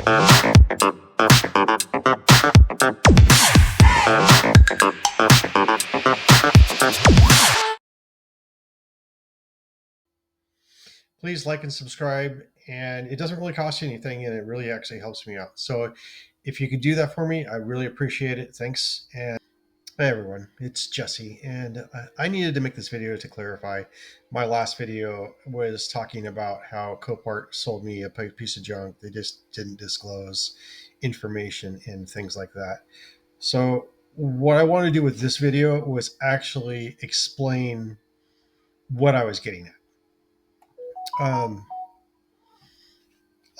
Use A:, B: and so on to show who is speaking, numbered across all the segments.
A: Please like and subscribe, and it doesn't really cost you anything, and it really actually helps me out. So if you could do that for me, I really appreciate it. Thanks. And hey everyone, it's Jesse, and I needed to make this video to clarify. My last video was talking about how Copart sold me a piece of junk. They just didn't disclose information and things like that. So what I want to do with this video was actually explain what I was getting at.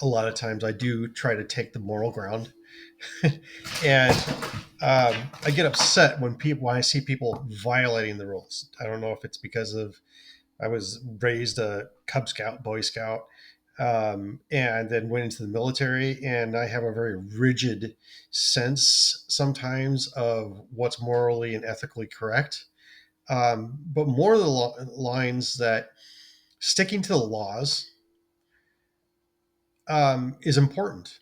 A: A lot of times I do try to take the moral ground. And I get upset when I see people violating the rules. I don't know if it's because of I was raised a Cub Scout, Boy Scout, and then went into the military, and I have a very rigid sense sometimes of what's morally and ethically correct. But more of the lines that sticking to the laws is important.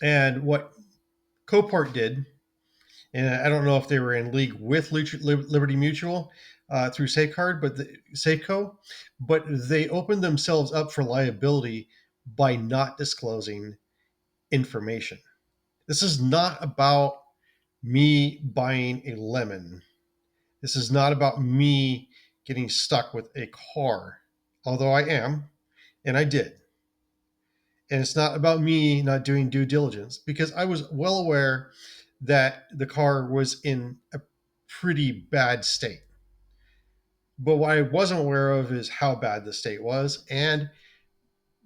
A: And what Copart did, and I don't know if they were in league with Liberty Mutual through Safeco, but they opened themselves up for liability by not disclosing information. This is not about me buying a lemon. This is not about me getting stuck with a car, although I am, and I did. And it's not about me not doing due diligence, because I was well aware that the car was in a pretty bad state. But what I wasn't aware of is how bad the state was and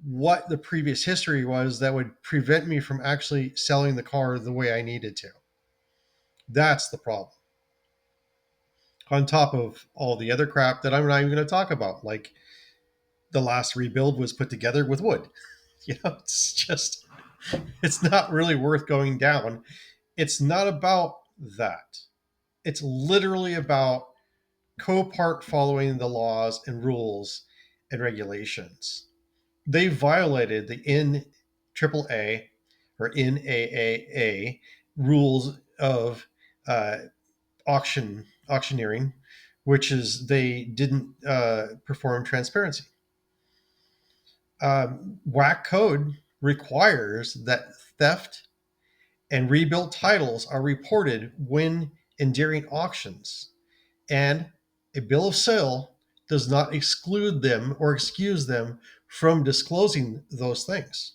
A: what the previous history was that would prevent me from actually selling the car the way I needed to. That's the problem. On top of all the other crap that I'm not even going to talk about, like the last rebuild was put together with wood. It's not really worth going down. It's not about that. It's literally about Copart following the laws and rules and regulations. They violated the NAAA or NAAA rules of auctioneering, which is they didn't perform transparency. WAC code requires that theft and rebuilt titles are reported when and during auctions, and a bill of sale does not exclude them or excuse them from disclosing those things.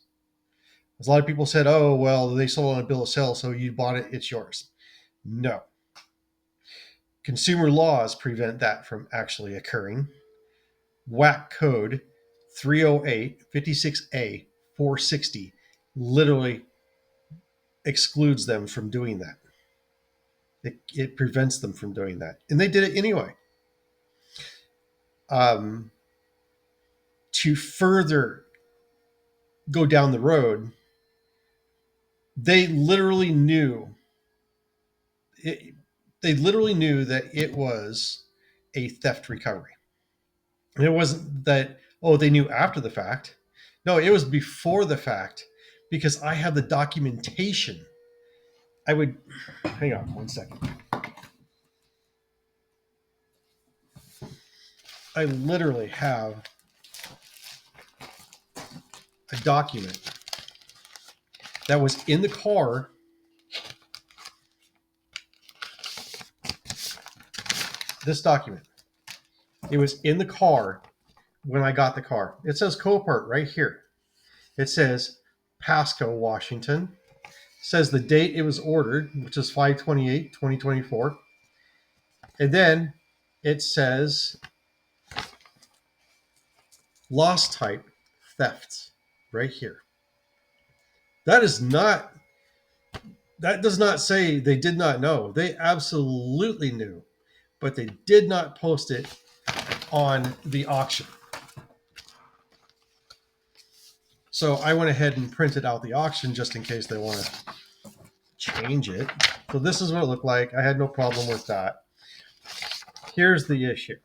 A: As a lot of people said, oh, well, they sold on a bill of sale, so you bought it, it's yours. No. Consumer laws prevent that from actually occurring. WAC code 308 56A 460 literally excludes them from doing that. It prevents them from doing that. And they did it anyway. To further go down the road, they literally knew that it was a theft recovery. And it wasn't that, oh, they knew after the fact. No, it was before the fact, because I have the documentation. Hang on one second. I literally have a document that was in the car. This document. It was in the car when I got the car. It says Copart right here. It says Pasco, Washington. It says the date it was ordered, which is 5/28/2024. And then it says loss type theft right here. That does not say they did not know. They absolutely knew, but they did not post it on the auction. So I went ahead and printed out the auction just in case they want to change it. So this is what it looked like. I had no problem with that. Here's the issue.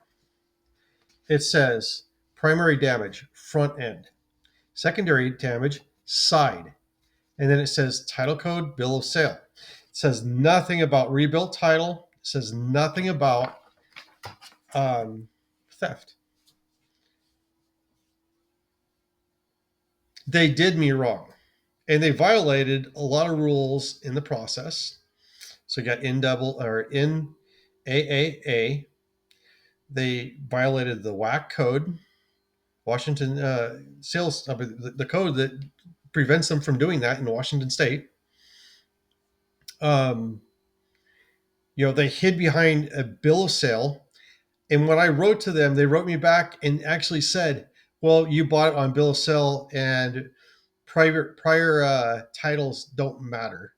A: It says primary damage, front end. Secondary damage, side. and then it says title code, bill of sale. It says nothing about rebuilt title. It says nothing about theft. They did me wrong, and they violated a lot of rules in the process. So you got in AAA. They violated the WAC code, Washington sales, the code that prevents them from doing that in Washington State. Um, they hid behind a bill of sale. And when I wrote to them, they wrote me back and actually said, well, you bought it on bill of sale and prior titles don't matter.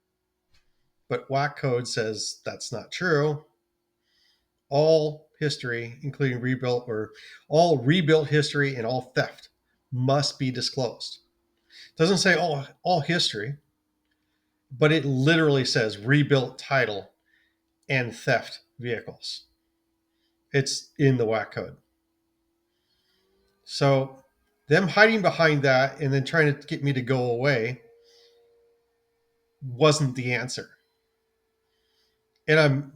A: But WAC code says that's not true. All history, including rebuilt or all rebuilt history and all theft must be disclosed. It doesn't say all history, but it literally says rebuilt title and theft vehicles. It's in the WAC code. So them hiding behind that and then trying to get me to go away wasn't the answer. And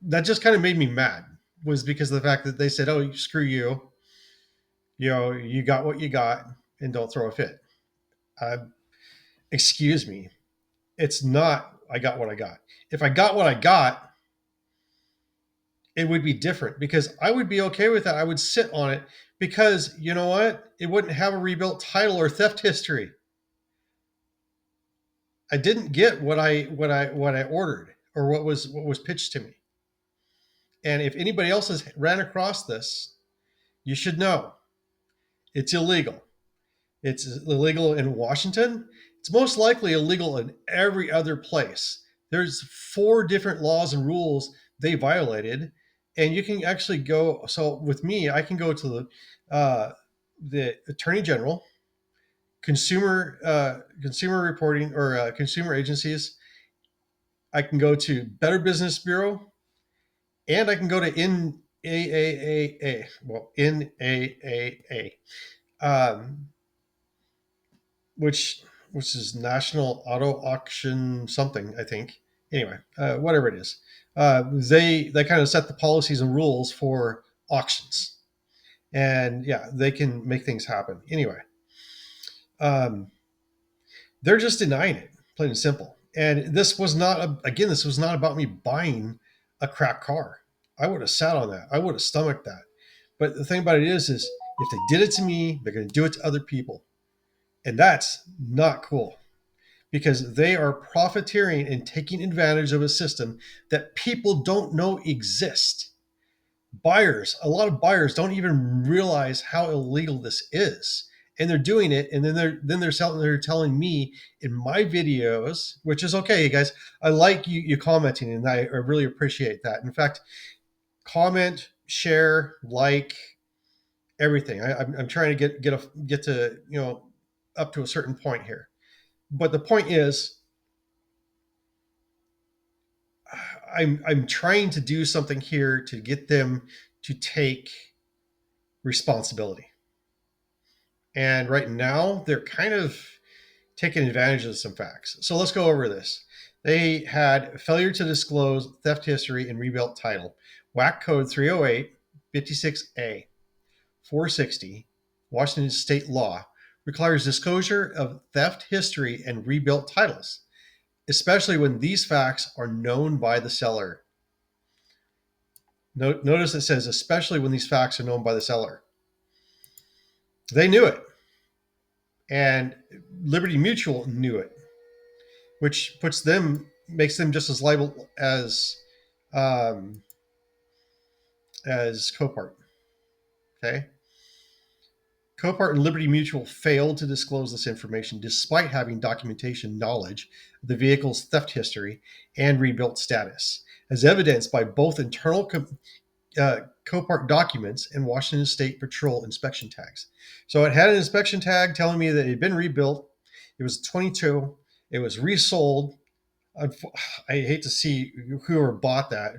A: that just kind of made me mad, was because of the fact that they said, oh, screw you. You got what you got and don't throw a fit. Uh, Excuse me. It's not, I got what I got. If I got what I got, it would be different because I would be okay with that. I would sit on it because you know what? It wouldn't have a rebuilt title or theft history. I didn't get what I ordered or what was pitched to me. And if anybody else has ran across this, you should know it's illegal. It's illegal in Washington. It's most likely illegal in every other place. There's 4 different laws and rules they violated, and you can actually go. So with me, I can go to the Attorney General, consumer reporting or consumer agencies. I can go to Better Business Bureau, and I can go to NAAA. Well, NAAA. Um, which is National Auto Auction something, I think. Anyway, whatever it is, they kind of set the policies and rules for auctions, and yeah, they can make things happen. Anyway, um, they're just denying it, plain and simple. And this was not this was not about me buying a crap car. I would have sat on that. I would have stomached that. But the thing about it is if they did it to me, they're going to do it to other people, and that's not cool, because they are profiteering and taking advantage of a system that people don't know exists. A lot of buyers don't even realize how illegal this is. And they're doing it, and then they're telling me in my videos, which is okay, guys. I like you commenting, and I really appreciate that. In fact, comment, share, like everything. I'm trying to get to up to a certain point here, but the point is, I'm trying to do something here to get them to take responsibility. And right now, they're kind of taking advantage of some facts. So let's go over this. They had failure to disclose theft history and rebuilt title. WAC code 308 56A 460, Washington state law, requires disclosure of theft history and rebuilt titles, especially when these facts are known by the seller. Notice it says, especially when these facts are known by the seller. They knew it. And Liberty Mutual knew it, which makes them just as liable as Copart. Okay. Copart and Liberty Mutual failed to disclose this information despite having documentation knowledge of the vehicle's theft history and rebuilt status, as evidenced by both internal Copart documents and Washington State Patrol inspection tags. So it had an inspection tag telling me that it had been rebuilt. It was 22. It was resold. I hate to see whoever bought that,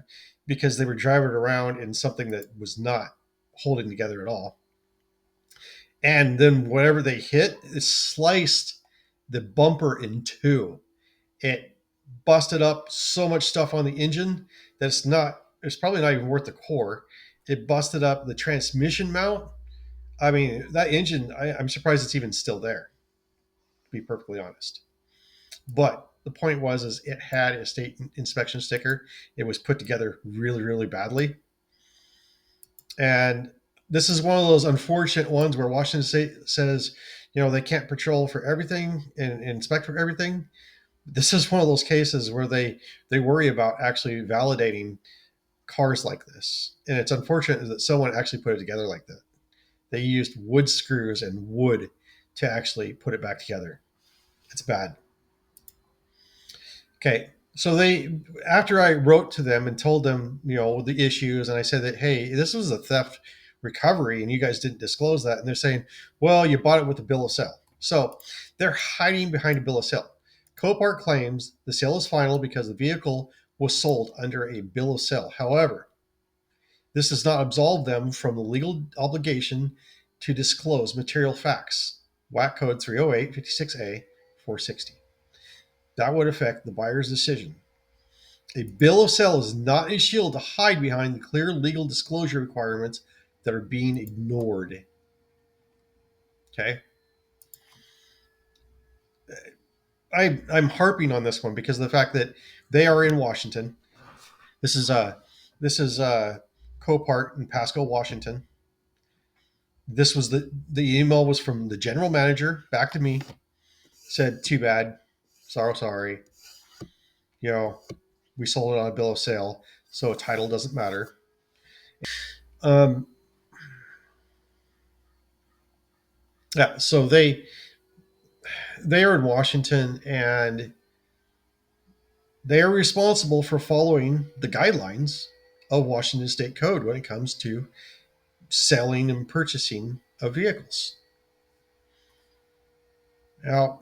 A: because they were driving around in something that was not holding together at all. And then whatever they hit is sliced the bumper in two. It busted up so much stuff on the engine that it's probably not even worth the core. It busted up the transmission mount. I mean, that engine, I'm surprised it's even still there, to be perfectly honest. But the point was, is it had a state inspection sticker. It was put together really, really badly. And this is one of those unfortunate ones where Washington State says, they can't patrol for everything and inspect for everything. This is one of those cases where they worry about actually validating cars like this. And it's unfortunate that someone actually put it together like that. They used wood screws and wood to actually put it back together. It's bad. Okay. So after I wrote to them and told them, the issues, and I said that, hey, this was a theft recovery and you guys didn't disclose that. And they're saying, well, you bought it with a bill of sale. So they're hiding behind a bill of sale. Copart claims the sale is final because the vehicle was sold under a bill of sale. However, this does not absolve them from the legal obligation to disclose material facts. WAC code 308 56A 460. That would affect the buyer's decision. A bill of sale is not a shield to hide behind the clear legal disclosure requirements that are being ignored. Okay. I'm harping on this one because of the fact that they are in Washington. This is Copart in Pasco, Washington. This was the email was from the general manager back to me. Said, too bad, sorry. We sold it on a bill of sale, so a title doesn't matter. Um, yeah, so they are in Washington and they are responsible for following the guidelines of Washington State Code when it comes to selling and purchasing of vehicles. Now,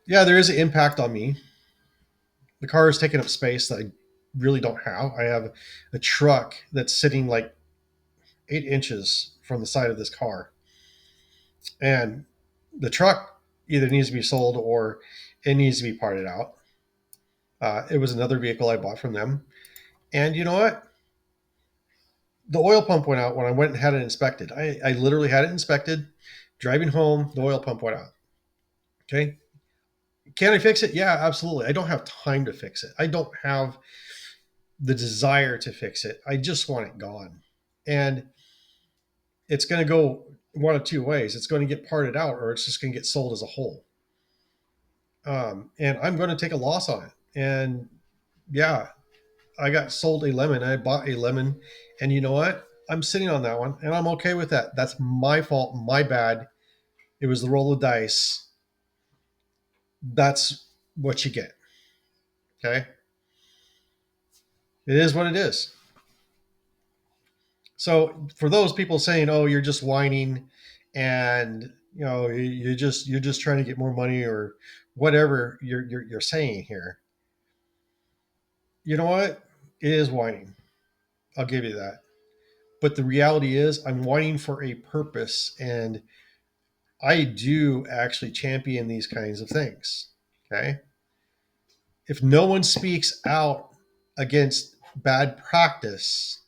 A: yeah, there is an impact on me. The car is taking up space that I really don't have. I have a truck that's sitting like 8 inches from the side of this car. And the truck either needs to be sold or it needs to be parted out. It was another vehicle I bought from them. And you know what? The oil pump went out when I went and had it inspected. I literally had it inspected. Driving home, the oil pump went out. Okay. Can I fix it? Yeah, absolutely. I don't have time to fix it. I don't have the desire to fix it. I just want it gone. And it's going to go one of two ways. It's going to get parted out or it's just going to get sold as a whole. And I'm going to take a loss on it. And yeah, I got sold a lemon. I bought a lemon. And you know what? I'm sitting on that one and I'm okay with that. That's my fault, my bad. It was the roll of dice. That's what you get. Okay. It is what it is. So for those people saying, "Oh, you're just whining," and you're just trying to get more money or whatever you're saying here, you know what? It is whining. I'll give you that. But the reality is, I'm whining for a purpose, and I do actually champion these kinds of things. Okay. If no one speaks out against bad practice,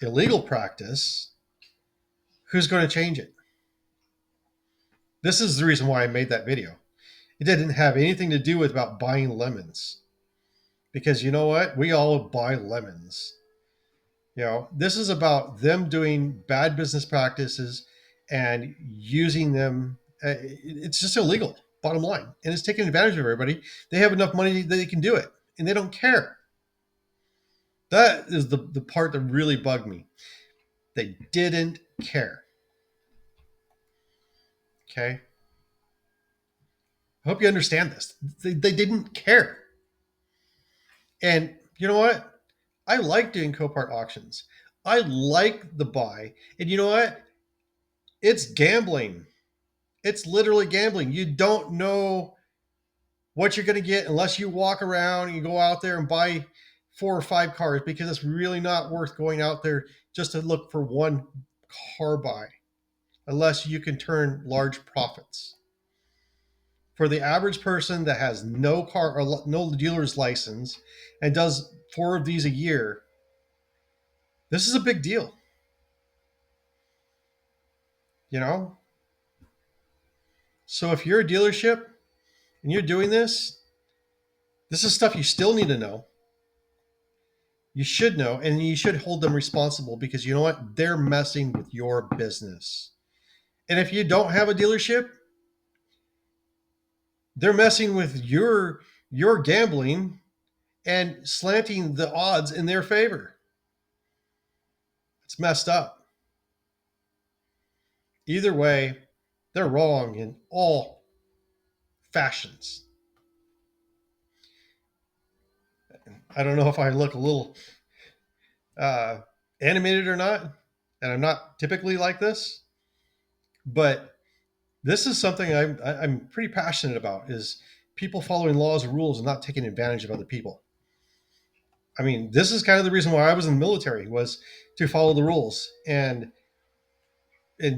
A: illegal practice, who's going to change it? This is the reason why I made that video. It didn't have anything to do with about buying lemons. Because you know what? We all buy lemons. This is about them doing bad business practices and using them. It's just illegal, bottom line. And it's taking advantage of everybody. They have enough money that they can do it, and they don't care. That is the part that really bugged me. They didn't care. Okay? I hope you understand this. They didn't care. And you know what? I like doing Copart auctions. I like the buy. And you know what? It's gambling. It's literally gambling. You don't know what you're going to get unless you walk around and you go out there and buy 4 or 5 cars because it's really not worth going out there just to look for one car buy. unless you can turn large profits. For the average person that has no car or no dealer's license and does 4 of these a year, this is a big deal. You know? So if you're a dealership and you're doing this is stuff you still need to know. You should know, and you should hold them responsible because you know what? They're messing with your business. And if you don't have a dealership, they're messing with your gambling and slanting the odds in their favor. It's messed up. Either way, they're wrong in all fashions. I don't know if I look a little uh, animated or not, and I'm not typically like this, but this is something I'm pretty passionate about: is people following laws and rules and not taking advantage of other people. I mean, this is kind of the reason why I was in the military, was to follow the rules and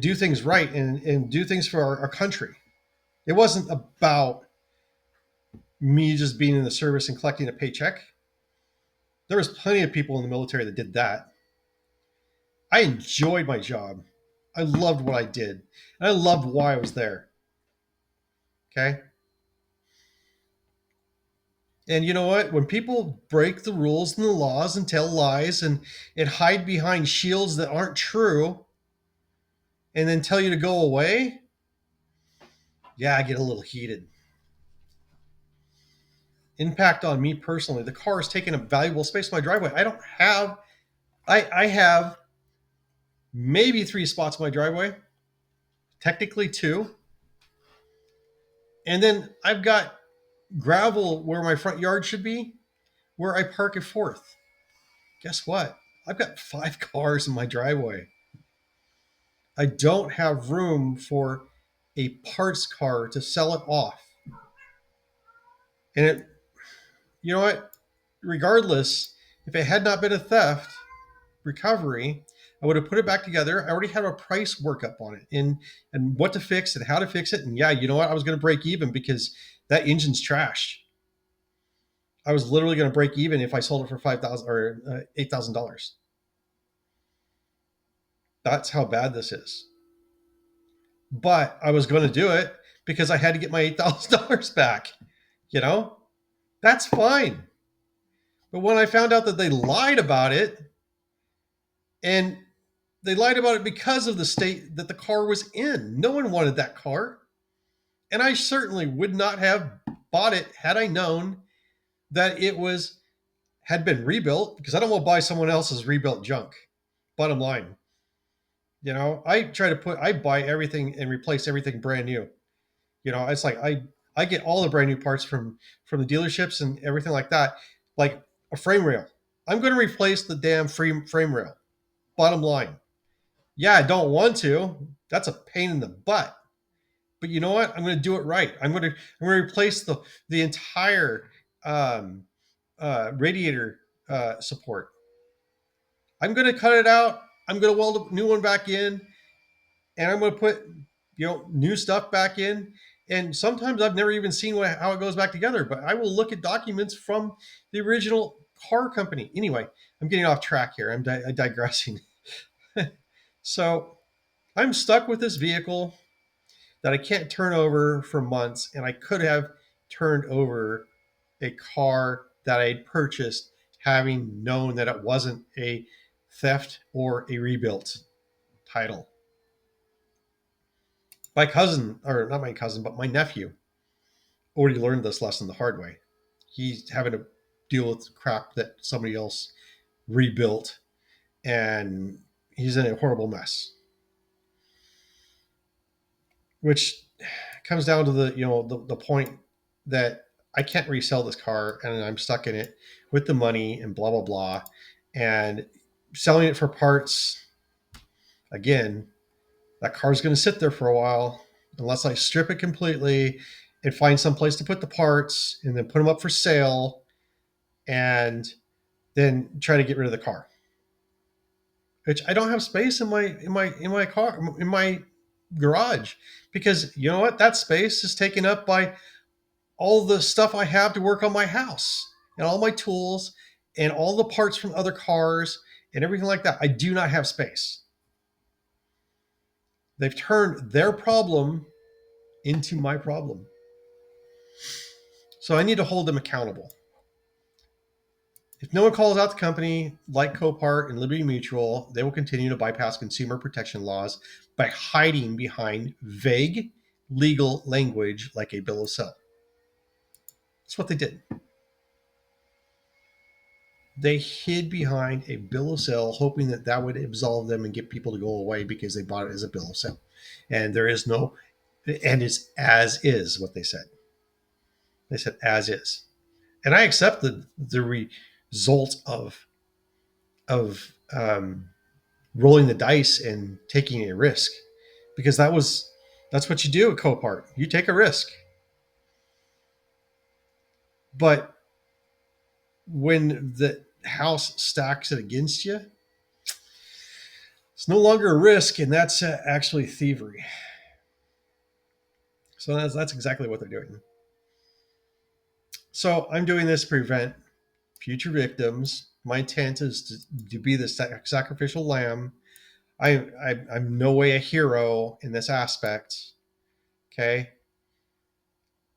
A: do things right and do things for our country. It wasn't about me just being in the service and collecting a paycheck. There was plenty of people in the military that did that. I enjoyed my job. I loved what I did. And I loved why I was there. Okay. And you know what? When people break the rules and the laws and tell lies and hide behind shields that aren't true and then tell you to go away, yeah, I get a little heated. Impact on me personally. The car is taking up valuable space in my driveway. I have maybe 3 spots in my driveway, technically 2. And then I've got gravel where my front yard should be, where I park a 4th. Guess what? I've got 5 cars in my driveway. I don't have room for a parts car to sell it off. And you know what? Regardless, if it had not been a theft recovery, I would have put it back together. I already had a price workup on it and what to fix and how to fix it. And yeah, you know what? I was going to break even because that engine's trash. I was literally going to break even if I sold it for $5,000 or $8,000. That's how bad this is. But I was going to do it because I had to get my $8,000 back. You know, that's fine. But when I found out that they lied about it, and they lied about it because of the state that the car was in, no one wanted that car. And I certainly would not have bought it had I known that it had been rebuilt, because I don't want to buy someone else's rebuilt junk. Bottom line, I buy everything and replace everything brand new. It's like I get all the brand new parts from the dealerships and everything like that. Like a frame rail, I'm going to replace the damn frame rail. Bottom line, yeah, I don't want to. That's a pain in the butt. But you know what? I'm going to do it right. I'm going to replace the entire radiator support. I'm going to cut it out. I'm going to weld a new one back in, and I'm going to put new stuff back in. And sometimes I've never even seen how it goes back together, but I will look at documents from the original car company. Anyway, I'm getting off track here. I'm digressing. So I'm stuck with this vehicle that I can't turn over for months, and I could have turned over a car that I had purchased having known that it wasn't a theft or a rebuilt title. My cousin, or not my cousin, but my nephew, already learned this lesson the hard way. He's having to deal with crap that somebody else rebuilt, and he's in a horrible mess. Which comes down to the point that I can't resell this car, and I'm stuck in it with the money and blah blah blah, and selling it for parts. Again, that car's going to sit there for a while unless I strip it completely and find some place to put the parts and then put them up for sale, and then try to get rid of the car. Which I don't have space in my car, in my garage because you know what? That space is taken up by all the stuff I have to work on my house and all my tools and all the parts from other cars and everything like that. I do not have space. They've turned their problem into my problem. So I need to hold them accountable. If no one calls out the company like Copart and Liberty Mutual, they will continue to bypass consumer protection laws by hiding behind vague legal language like a bill of sale. That's what they did. They hid behind a bill of sale, hoping that that would absolve them and get people to go away because they bought it as a bill of sale. And there is no, and it's as is what they said. They said as is, and I accept the result of rolling the dice and taking a risk because that's what you do at Copart. You take a risk, but when the house stacks it against you, it's no longer a risk, and that's actually thievery. So that's exactly what they're doing. So I'm doing this to prevent future victims. My intent is to be the sacrificial lamb. I'm no way a hero in this aspect. Okay.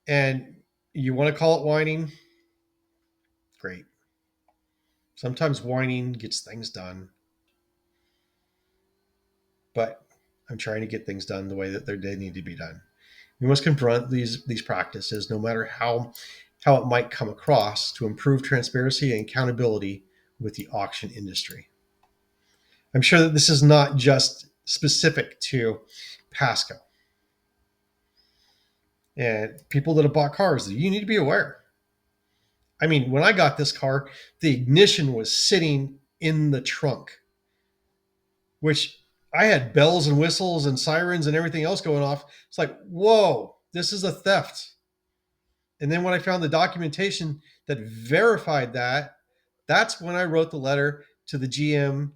A: And you want to call it whining? Great. Sometimes whining gets things done, but I'm trying to get things done the way that they need to be done. We must confront these practices, no matter how it might come across, to improve transparency and accountability with the auction industry. I'm sure that this is not just specific to Pasco and people that have bought cars. You need to be aware. I mean, when I got this car, the ignition was sitting in the trunk, which I had bells and whistles and sirens and everything else going off. It's like, whoa, this is a theft. And then when I found the documentation that verified that, that's when I wrote the letter to the GM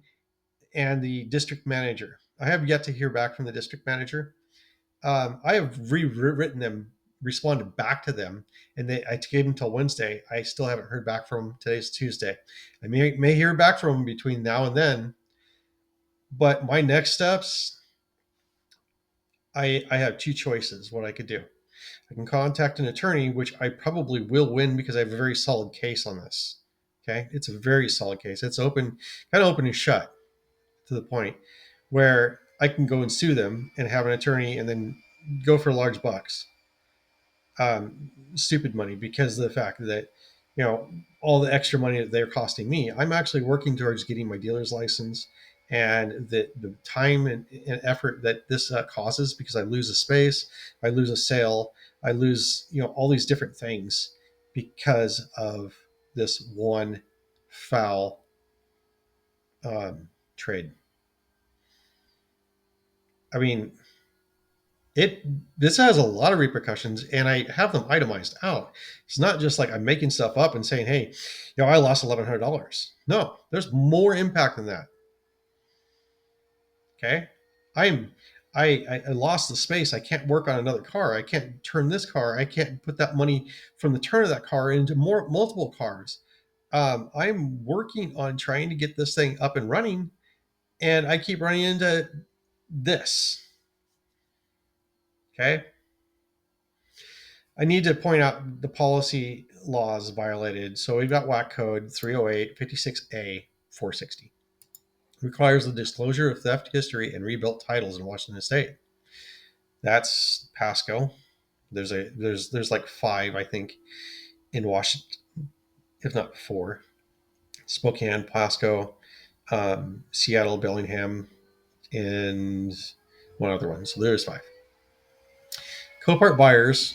A: and the district manager. I have yet to hear back from the district manager. I have rewritten them, responded back to them, and I gave them until Wednesday. I still haven't heard back from them. Today's Tuesday. I may hear back from them between now and then. But my next steps, I have two choices what I could do. I can contact an attorney, which I probably will win because I have a very solid case on this. Okay. It's a very solid case. It's open, kind of open and shut to the point where I can go and sue them and have an attorney and then go for large bucks. Stupid money because of the fact that, you know, all the extra money that they're costing me, I'm actually working towards getting my dealer's license, and the time and effort that this causes because I lose a space, I lose a sale, I lose, you know, all these different things because of this one foul trade. I mean, it this has a lot of repercussions, and I have them itemized out. It's not just like I'm making stuff up and saying, hey, you know, I lost $1,100. No, there's more impact than that. Okay. i'm I lost the space. I can't work on another car. I can't turn this car. I can't put that money from the turn of that car into multiple cars. I'm working on trying to get this thing up and running, and I keep running into this. Okay. I need to point out the policy laws violated. So we've got WAC code 308 56A 460. Requires the disclosure of theft history and rebuilt titles in Washington State. That's Pasco. There's like 5, I think, in Washington, if not 4. Spokane, Pasco, Seattle, Bellingham, and one other one. So there's 5. Copart buyers,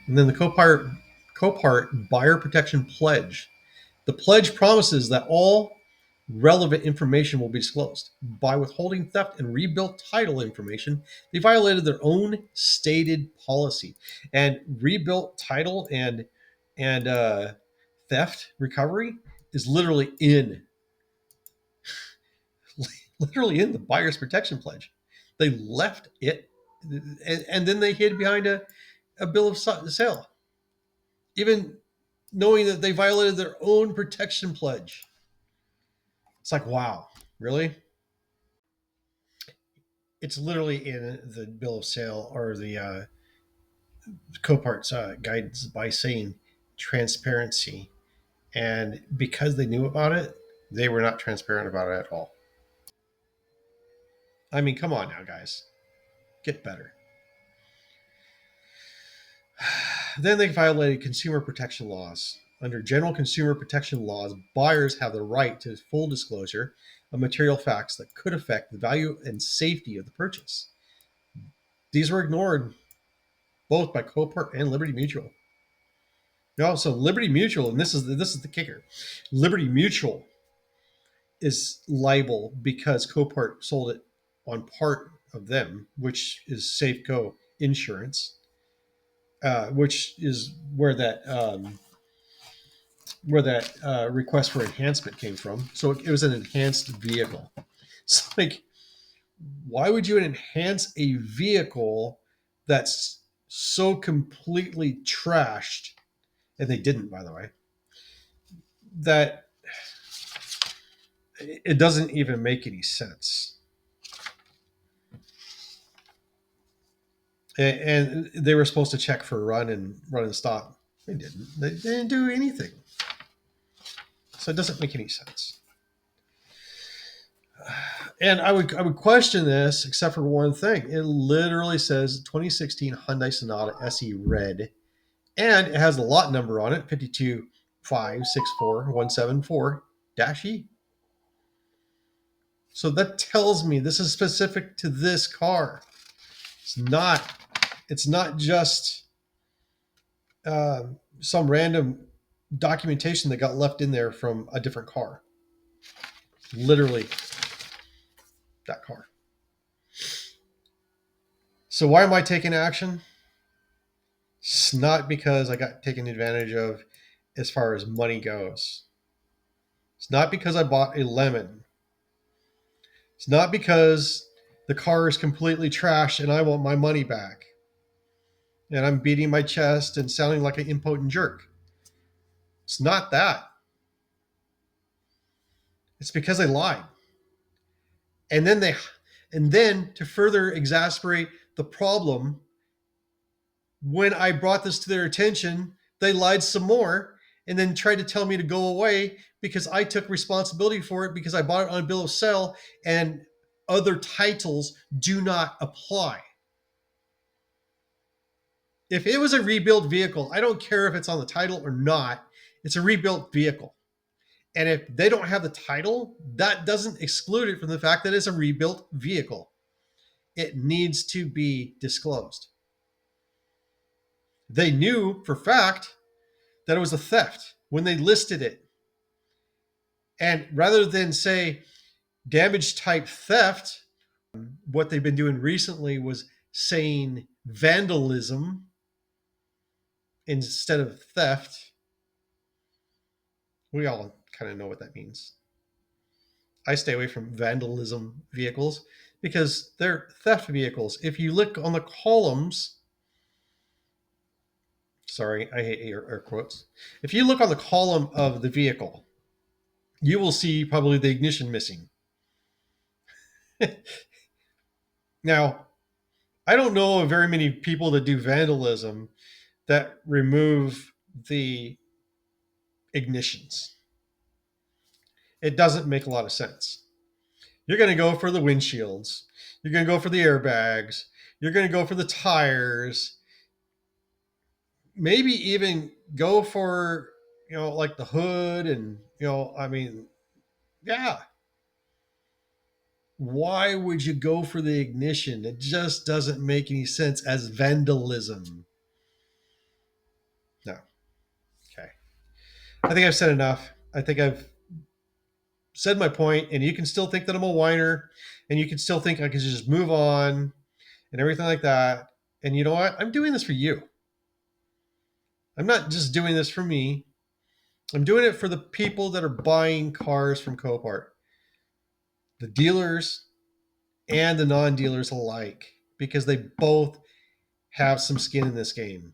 A: and then the Copart buyer protection pledge. The pledge promises that all relevant information will be disclosed. By withholding theft and rebuilt title information, they violated their own stated policy. And rebuilt title and theft recovery is literally in the buyer's protection pledge. They left it and then they hid behind a bill of sale, even knowing that they violated their own protection pledge. It's like, wow, really? It's literally in the bill of sale or the Copart's guidance by saying transparency. And because they knew about it, they were not transparent about it at all. I mean, come on now, guys. Get better. Then they violated consumer protection laws. Under general consumer protection laws, buyers have the right to full disclosure of material facts that could affect the value and safety of the purchase. These were ignored both by Copart and Liberty Mutual. No, so Liberty Mutual, and this is the kicker. Liberty Mutual is liable because Copart sold it on part of them, which is Safeco Insurance, which is where that request for enhancement came from. So it was an enhanced vehicle. It's like, why would you enhance a vehicle that's so completely trashed? And they didn't, by the way. That it doesn't even make any sense. And they were supposed to check for run and stop. They didn't. They didn't do anything. So it doesn't make any sense. And I would question this, except for one thing. It literally says 2016 Hyundai Sonata SE Red, and it has the lot number on it, 52564-174-E. So that tells me this is specific to this car. It's not just some random documentation that got left in there from a different car. Literally that car. So why am I taking action? It's not because I got taken advantage of as far as money goes. It's not because I bought a lemon. It's not because the car is completely trashed and I want my money back. And I'm beating my chest and sounding like an impotent jerk. It's not that. It's because they lied. And then to further exasperate the problem, when I brought this to their attention, they lied some more and then tried to tell me to go away because I took responsibility for it because I bought it on a bill of sale and other titles do not apply. If it was a rebuilt vehicle, I don't care if it's on the title or not, it's a rebuilt vehicle. And if they don't have the title, that doesn't exclude it from the fact that it's a rebuilt vehicle. It needs to be disclosed. They knew for fact that it was a theft when they listed it. And rather than say damage type theft, what they've been doing recently was saying vandalism instead of theft. We all kind of know what that means. I stay away from vandalism vehicles because they're theft vehicles. If you look on the columns, sorry, I hate air quotes. If you look on the column of the vehicle, you will see probably the ignition missing. Now, I don't know of very many people that do vandalism that remove the ignitions. It doesn't make a lot of sense. You're going to go for the windshields. You're going to go for the airbags. You're going to go for the tires. Maybe even go for, like the hood and, yeah. Why would you go for the ignition? It just doesn't make any sense as vandalism. No. Okay. I think I've said enough. I think I've said my point, and you can still think that I'm a whiner, and you can still think I can just move on and everything like that. And you know what? I'm doing this for you. I'm not just doing this for me. I'm doing it for the people that are buying cars from Copart, the dealers and the non-dealers alike. because they both have some skin in this game.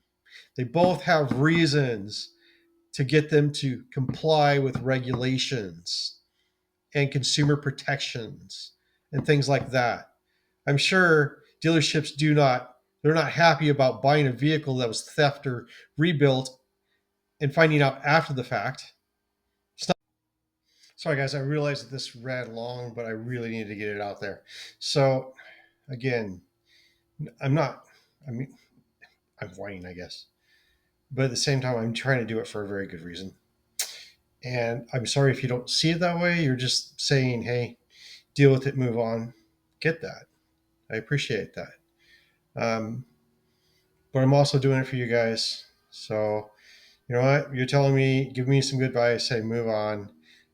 A: They both have reasons to get them to comply with regulations and consumer protections and things like that. I'm sure dealerships they're not happy about buying a vehicle that was theft or rebuilt and finding out after the fact. Sorry, guys, I realized that this ran long, but I really needed to get it out there. So, again, I'm not, I mean, I'm whining, I guess. But at the same time, I'm trying to do it for a very good reason. And I'm sorry if you don't see it that way. You're just saying, hey, deal with it, move on. Get that. I appreciate that. Um, but I'm also doing it for you guys. So, you know what? You're telling me, give me some good advice, say move on.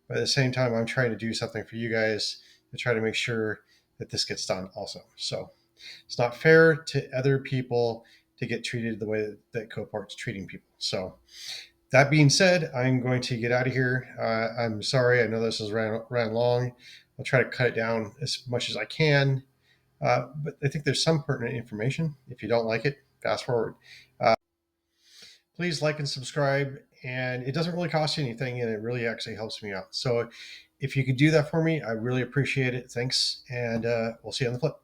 A: But at the same time, I'm trying to do something for you guys to try to make sure that this gets done also. So it's not fair to other people to get treated the way that Copart's treating people. So that being said, I'm going to get out of here. I'm sorry. I know this has ran long. I'll try to cut it down as much as I can. But I think there's some pertinent information. If you don't like it, fast forward. Please like and subscribe. And it doesn't really cost you anything, and it really actually helps me out. So if you could do that for me, I really appreciate it. Thanks. And we'll see you on the flip.